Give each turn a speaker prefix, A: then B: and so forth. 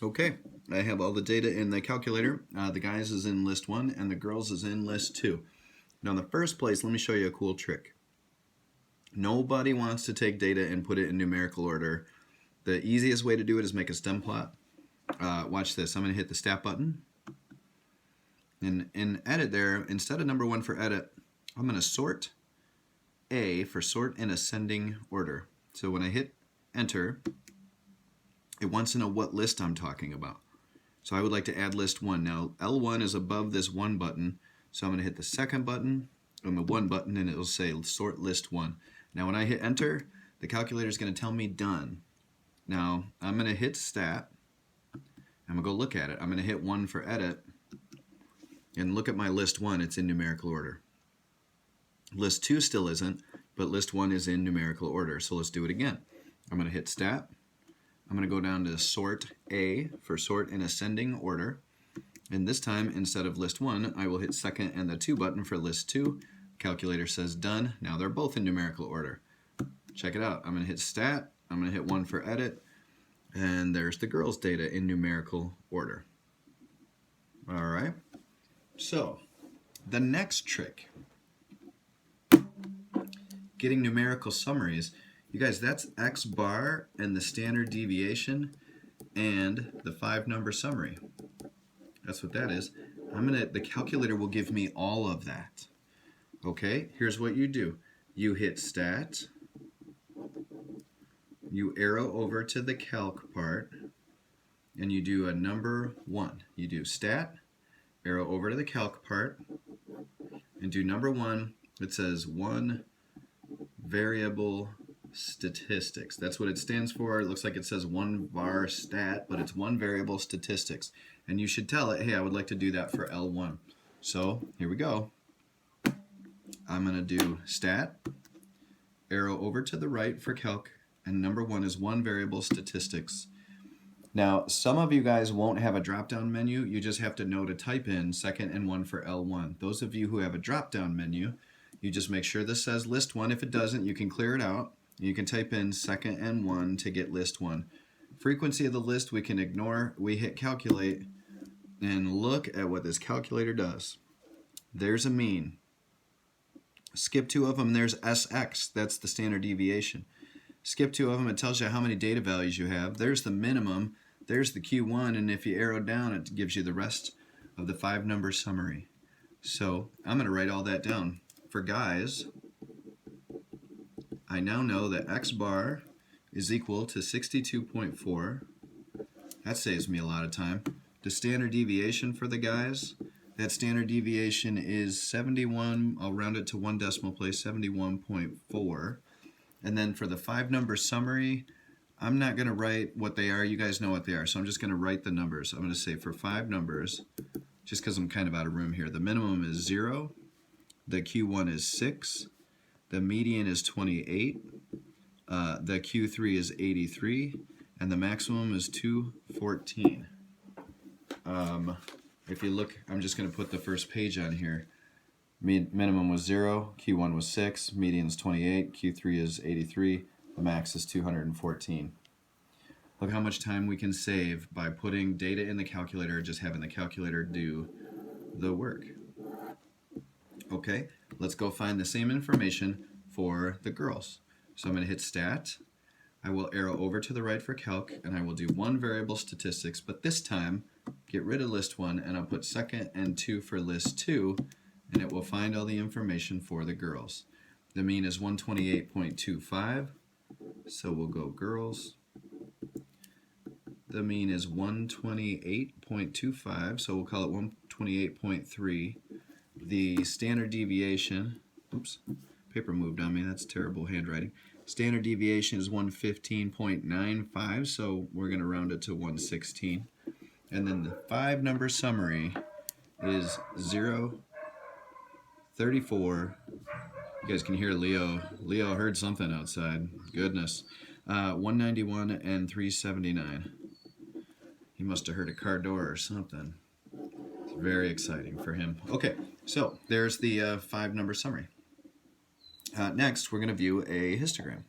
A: Okay, I have all the data in the calculator. The guys is in list 1 and the girls is in list 2. Now in the first place, let me show you a cool trick. Nobody wants to take data and put it in numerical order. The easiest way to do it is make a stem plot. Watch this. I'm going to hit the stat button. And in edit there, instead of number 1 for edit, I'm going to sort A for sort in ascending order. So when I hit enter, it wants to know what list I'm talking about. So I would like to add list 1. Now L1 is above this 1 button, so I'm going to hit the second button and the 1 button and it will say sort list 1. Now when I hit enter, the calculator is going to tell me done. Now I'm going to hit stat. I'm going to go look at it. I'm going to hit 1 for edit and look at my list 1. It's in numerical order. List 2 still isn't, but list 1 is in numerical order. So let's do it again. I'm going to hit stat. I'm going to go down to sort A for sort in ascending order. And this time, instead of list 1, I will hit second and the 2 button for list 2. Calculator says done. Now they're both in numerical order. Check it out. I'm going to hit stat. I'm going to hit 1 for edit. And there's the girls' data in numerical order. All right. So the next trick, getting numerical summaries. You guys, that's X bar and the standard deviation and the 5-number summary. That's what that is. The calculator will give me all of that. Okay, here's what you do. You hit stat, you arrow over to the calc part, and you do a number 1. You do stat, arrow over to the calc part, and do number 1. It says 1 variable statistics. That's what it stands for. It looks like it says 1 var stat, but it's 1 variable statistics. And you should tell it, hey, I would like to do that for L1. So here we go. I'm going to do stat, arrow over to the right for calc, and number 1 is 1 variable statistics. Now, some of you guys won't have a drop-down menu. You just have to know to type in second and 1 for L1. Those of you who have a drop-down menu, you just make sure this says list 1. If it doesn't, you can clear it out. You can type in second and 1 to get list 1. Frequency of the list we can ignore. We hit calculate and look at what this calculator does. There's a mean. Skip 2 of them, there's SX. That's the standard deviation. Skip 2 of them, it tells you how many data values you have. There's the minimum. There's the Q1, and if you arrow down, it gives you the rest of the 5-number summary. So I'm going to write all that down. For guys, I now know that X bar is equal to 62.4. That saves me a lot of time. The standard deviation for the guys, that standard deviation is 71, I'll round it to 1 decimal place, 71.4. And then for the 5-number summary, I'm not going to write what they are. You guys know what they are, so I'm just going to write the numbers. I'm going to say for 5 numbers, just because I'm kind of out of room here, the minimum is 0, the Q1 is 6, the median is 28, the Q3 is 83, and the maximum is 214. If you look, I'm just going to put the first page on here. Minimum was 0, Q1 was 6, median is 28, Q3 is 83, the max is 214. Look how much time we can save by putting data in the calculator, just having the calculator do the work. Okay, let's go find the same information for the girls. So I'm going to hit stat. I will arrow over to the right for calc, and I will do 1 variable statistics, but this time, get rid of list 1, and I'll put second and 2 for list 2, and it will find all the information for the girls. The mean is 128.25, so we'll go girls. The mean is 128.25, so we'll call it 128.3. The standard deviation, oops, paper moved on me, that's terrible handwriting. Standard deviation is 115.95, so we're going to round it to 116. And then the 5-number summary is 0, 34. You guys can hear Leo. Leo heard something outside. Goodness. 191 and 379. He must have heard a car door or something. It's very exciting for him. Okay, so there's the 5-number summary. Next, we're going to view a histogram.